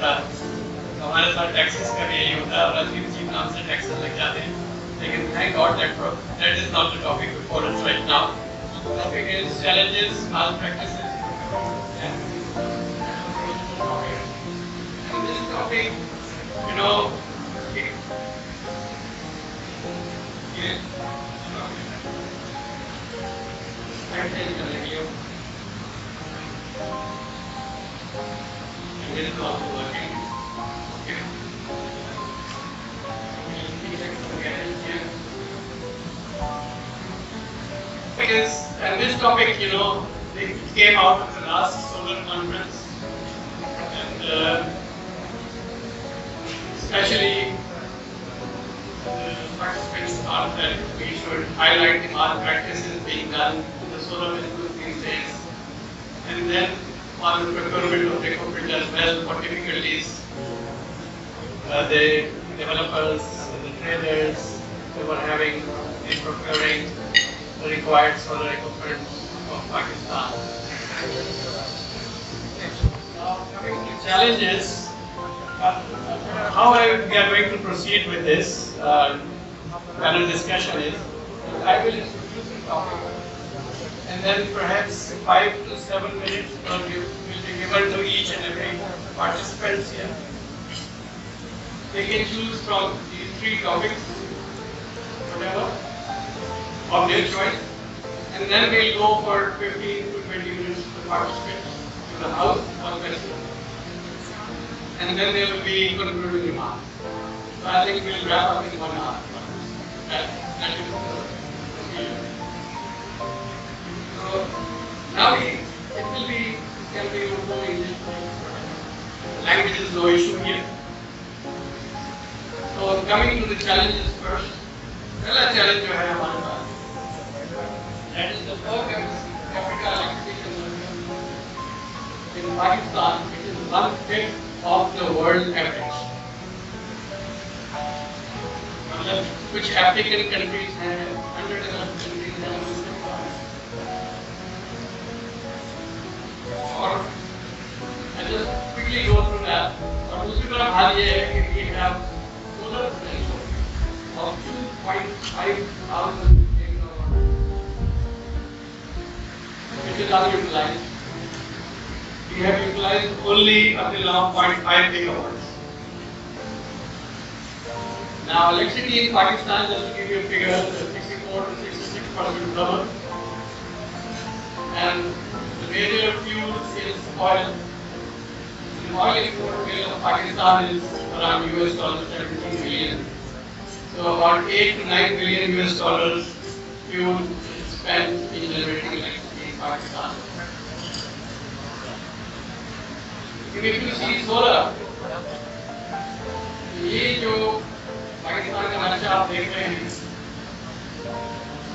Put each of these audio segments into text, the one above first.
ہوتا ہے. تو ہمارے ساتھ ٹیکسز کا بھی یہی ہوتا ہے اور عظیم چیف نام سے ٹیکسز لگ جاتے ہیں. لیکن thank God that is not the topic before us right now. The topic is challenges, malpractices, and this topic, you know, it is also working. And this topic, you know, it came out of the last solar conference, and especially the participants thought that we should highlight the malpractices being done in the solar business these days, and then on the procurement of the equipment as well, what difficulties the developers and the traders they were having in procuring the required solar equipment of Pakistan. Now, coming to challenges, how we are going to proceed with this panel discussion is, I will introduce the topic, and then perhaps 5 to 7 minutes will be given to each and every participants here. They can choose from these 3 topics, whatever, of their choice, and then we'll go for 15 to 20 minutes to participate in the house or question, and then there will be concluding remarks. So I think we'll wrap up in 1 hour. That is the procedure. So now it will be, can be Urdu, English, language is no issue here. So coming to the challenges first, पहला challenge जो है हमारे पास, that is the per capita electricity in Pakistan, which is 1/5 of the world average. Which African countries have 111 countries have this और I just quickly go through that. और दूसरी तरफ हाल ये है कि we have solar potential of 2.5 thousand which is unutilized. We have utilized only until now 0.5 gigawatts. Now electricity in Pakistan, just to give you a figure, is 64 to 66% rubber, and the major fuel is oil. The oil import bill of Pakistan is around $17 billion. So about 8 to 9 billion US dollars fuel is spent in generating electricity in Pakistan. If you see solar, ये जो पाकिस्तान का नक्शा आप देख रहे हैं,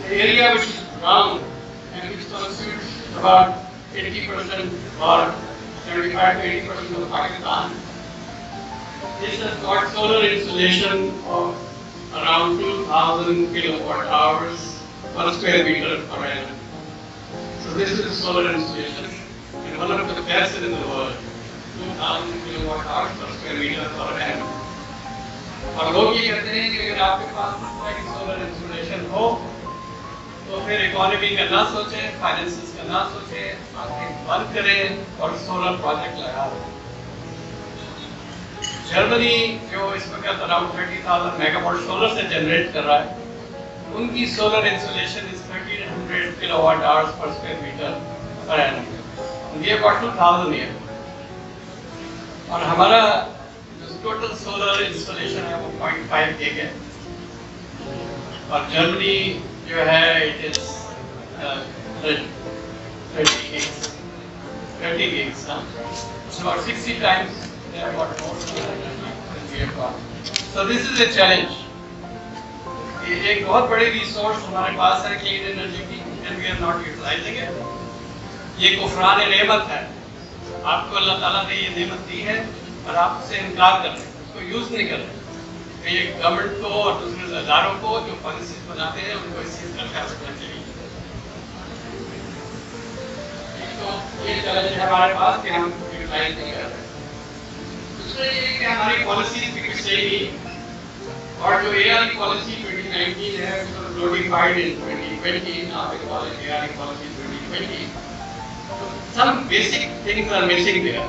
the area which is round and which constitutes about 80% or 75 to 80% of Pakistan, this has got solar installation of around 2,000 kilowatt hours per square meter per annum. So this is solar installation and one of the best in the world. 2,000 kilowatt hours per square meter per annum. اور لوگ یہ کہتے ہیں کہ اگر آپ کے پاس solar installation ہو تو پھر اکانومی کا نہ سوچیں، فائنینسز کا نہ سوچیں، آنکھیں بند کریں اور سولر پروجیکٹ لگا دیں. جرمنی جو اس وقت اراؤنڈ 30,000 میگا واٹ سولر سے جنریٹ کر رہا ہے، ان کی solar installation is 1300 kilowatt hours per square metre per annum. یہ اباؤٹ 2000 ہے. اور ہمارا ٹوٹل سولر انسٹالیشن ہے وہ 0.5 گیگ ہے. اور جرمنی جو ہے it is 30 gigs. 30 gigs. It's about 60 times what more than we have got. So this is a challenge. یہ ایک بہت بڑی ریسورس ہمارے پاس ہے کلین انرجی کی and we are not utilizing it. یہ کفران نعمت ہے. آپ کو اللہ تعالیٰ نے یہ نعمت دی ہے اور آپ سے انکار کر رہے ہیں، اس کو یوز نہیں کر رہے. یہ گورنمنٹ کو اور دوسرے اداروں کو جو پالیسیز بناتے ہیں ان کو اس چیز کا خیال رکھنا چاہیے. تو یہ چیلنج ہے ہمارے پاس کہ ہم یوٹیلائز نہیں کر رہے. اس दूसरा ये है कि हमारी पॉलिसीज भी कुछ सही नहीं, और जो ARE पॉलिसी 2019 है उसको notified in 2020, now we call it ARE policy 2020. So some basic things are missing there.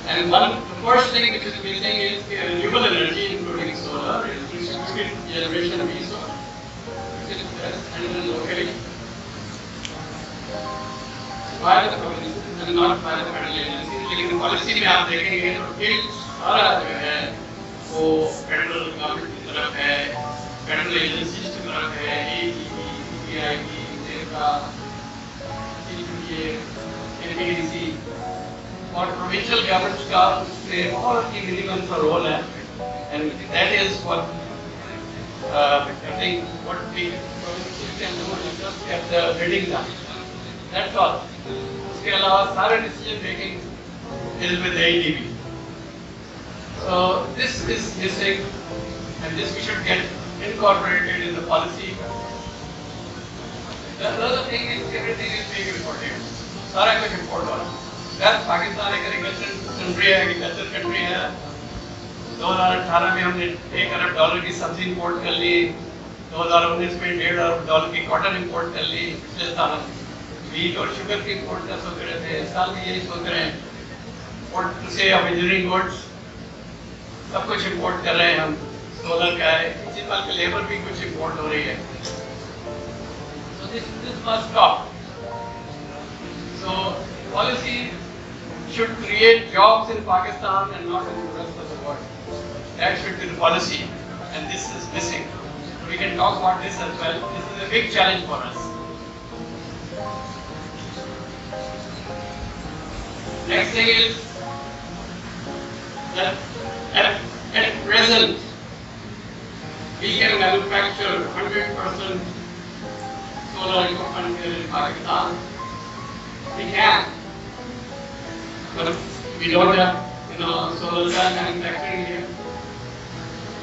And the first thing which is missing is renewable energy, including solar, distributed generation resource, which is best handled locally by the provinces and not by the federal agencies. लेकिन policy में आप देखेंगे तो tilt सारा जो है वो federal government की तरफ है, फेडरल एजेंसीज की तरफ है, AEB, EIB, NEPA, CPA, NPDC, और प्रोविंशियल गवर्नमेंट्स का उसमें बहुत ही मिनिमम सा रोल है, and that is what I think what we can do is just get the bidding done. That's all. उसके अलावा सारे decision making is with AEDB. So this is missing, and this we should get incorporated in the policy. The other thing is everything is being imported. सारा कुछ import हो रहा है. यार पाकिस्तान एक एग्रीकल्चर कंट्री है, एग्रीकल्चर कंट्री है. 2018 में हमने $1 अरब की सब्जी इंपोर्ट कर ली, 2019 में $1.5 अरब की कॉटन इंपोर्ट कर ली, पिछले साल वीट और शुगर की इंपोर्ट का सोच रहे थे, इस साल भी यही सोच रहे हैं. और से अब इंजीनियरिंग गुड्स सब कुछ इंपोर्ट कर रहे हैं हम. सोलर का है, इसी साल की लेबर भी कुछ इंपोर्ट हो रही है. So this must stop. So policy should create jobs in Pakistan and not in the rest of the world. That should be the policy, and this is missing. We can talk about this as well. This is a big challenge for us. Next thing is that at present we can manufacture 100% solar equipment here in Pakistan. We can, but we don't have, solar cell manufacturing here,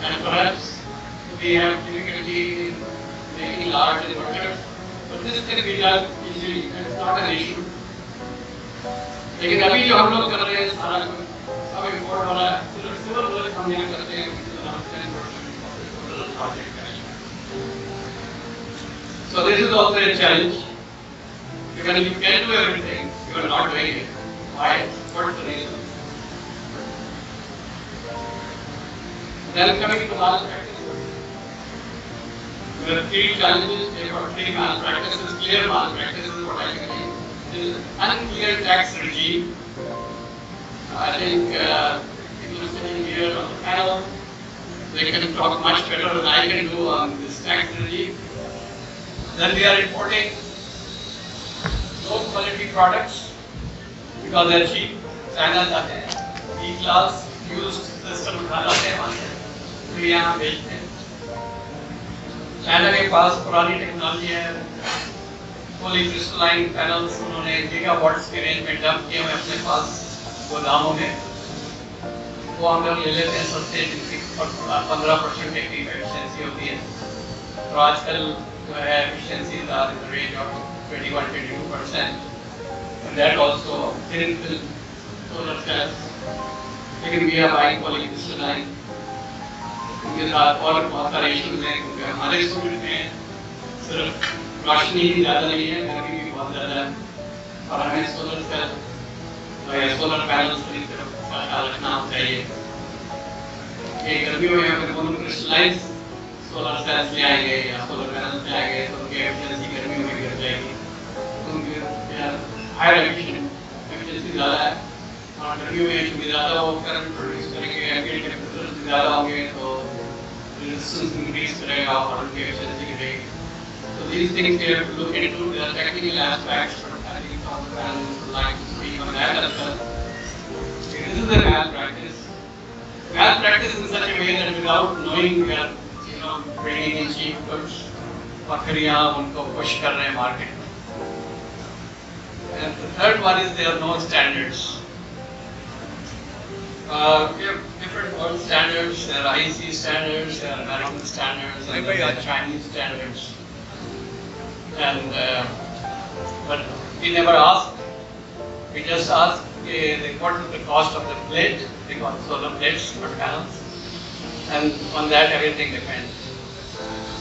and perhaps we have difficulty in making large inverters. But this can be done easily, and it's not an issue. लेकिन अभी जो हम लोग कर रहे हैं सारा सब इम्पोर्ट हो रहा है. सिविल वर्क हम यहाँ करते हैं, so this is also a challenge. When you can do everything, you are not doing it. Why? What's the reason? Then coming to malpractice. There are 3 challenges. There are 3 malpractices. Clear malpractice is what I can say. There is unclear tax regime. I think people sitting here on the panel, they can talk much better than I can do on this tax regime. Then we are importing low quality products because they are cheap. China जाते हैं, E-class used system उठा लाते हैं वहाँ से, फिर यहाँ बेचते हैं. चाइना के पास पुरानी टेक्नोलॉजी है, fully crystalline panels उन्होंने गीगावाट्स के रेंज में डंप किए हुए अपने पास गोदामों में. वो हम लोग ले लेते हैं सस्ते, जिनकी 15% की एफिशिएंसी होती है. तो आजकल जो है efficiencies are in the range of 21-22%, and that also thin film solar cells. लेकिन we are buying polycrystalline. उनके साथ और बहुत सारे इश्यूज हैं, क्योंकि हमारे स्कूल में सिर्फ रोशनी ही ज़्यादा नहीं है, गर्मी भी बहुत ज़्यादा है, और हमें सोलर सेल या सोलर पैनल्स की तरफ ख्याल रखना चाहिए. ये गर्मियों में अगर हम क्रिस्टलाइज सोलर सेल्स ले आएंगे या सोलर पैनल्स ले आएंगे तो उनकी एफिशिएंसी गर्मियों में गिर जाएगी. उनकी हायर एफिशिएंसी ज़्यादा है, और गर्मियों में चूँकि ज़्यादा वो करंट प्रोड्यूस करेंगे, एम्बिएंट टेम्परेचर ज़्यादा होंगे तो रेजिस्टेंस इंक्रीज करेगा और उनकी एफिशिएंसी गिरेगी. So these things we have to look into. There are technical aspects, but I think some panels would like to speak on that as well. This is a malpractice. Malpractice in such a way that without knowing we are, bringing in cheap goods, और फिर यहाँ उनको push कर रहे हैं market में. And the third one is there are no standards. We have different world standards. There are IEC standards, there are American standards, and there are Chinese standards. And but we never ask. We just ask what is the cost of the plate, they got solar plates or panels, and on that everything depends.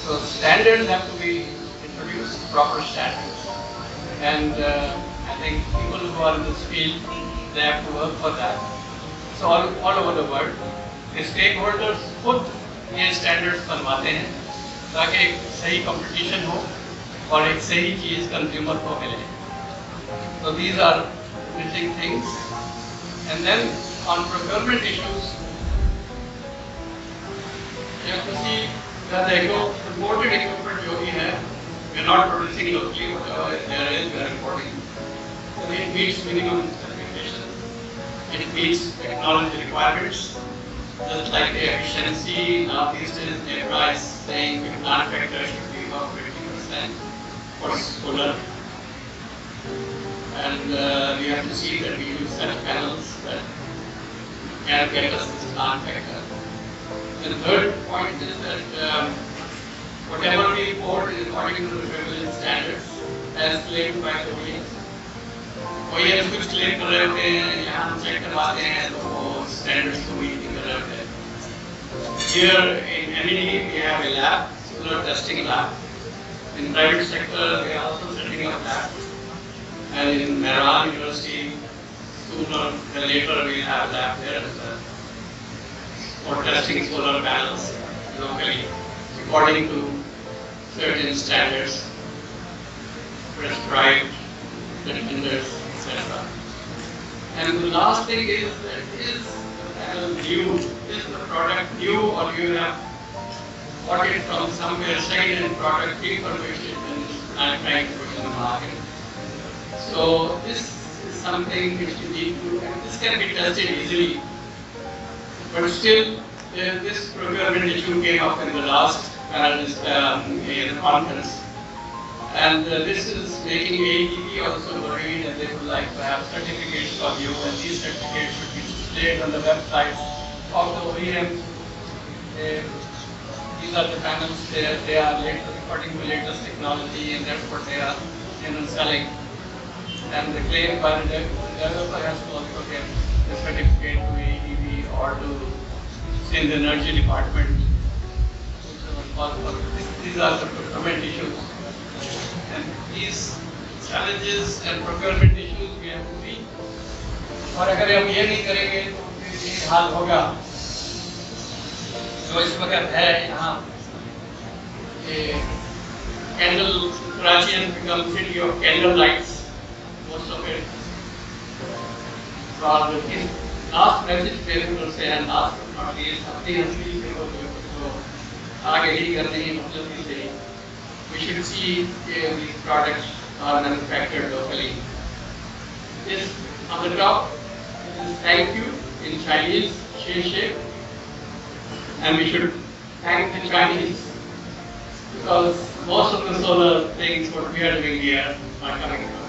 So standards have to be introduced, proper standards. And I think people who are in this field, they have to work for that. So all over the world, the stakeholders खुद ये standards बनवाते हैं ताकि एक सही competition हो और एक सही चीज consumer को मिले. So these are missing things. And then on procurement issues, you have to see that the imported equipment जो भी है, we are not producing locally, whatever there is, we are importing. So it meets minimum specifications. It meets technology requirements, just like the efficiency. Now these days, NEPRA is saying the plant factor should be about 50% for solar. And we have to see that we use such panels that can get us this plant factor. The third point is that whatever we import is according to the prevalent standards as claimed by the OEMs. OEMs कुछ claim कर रहे होते हैं, यहाँ हम check करवाते हैं तो वो standards को meet नहीं कर रहे होते हैं. Here in MED we have a lab, solar testing lab. In private sector we are also setting up labs. And in Mehran University, sooner than later we will have lab there as well for testing solar panels locally according to certain standards prescribed, tenders, etc. And the last thing is that is the panel new, is the product new, or you have bought it from somewhere second-hand product refurbished and trying to put it in the market. So this is something which you need to, and this can be tested easily. But still, this procurement issue came up in the last conference. And this is making AEB also worried, and they would like to have certificates of you, and these certificates should be displayed on the websites of the OEMs. These are the panels, they are according to latest technology, and that's what they are selling. And the claim by the developer has to also get the certificate to AEB or to, say, the energy department. These are the procurement issues. And these challenges and procurement issues we have to meet. और अगर हम ये नहीं करेंगे तो फिर ये हाल होगा जो इस वक्त है यहाँ candle, Karachi has become city of candle lights, most of it. So in last message paper से and last but not least, अपनी असली से वो आगे ही करने की मतलब से we should see these products are manufactured locally. This on the top is thank you in Chinese, She. And we should thank the Chinese because most of the solar things what we are doing here are coming from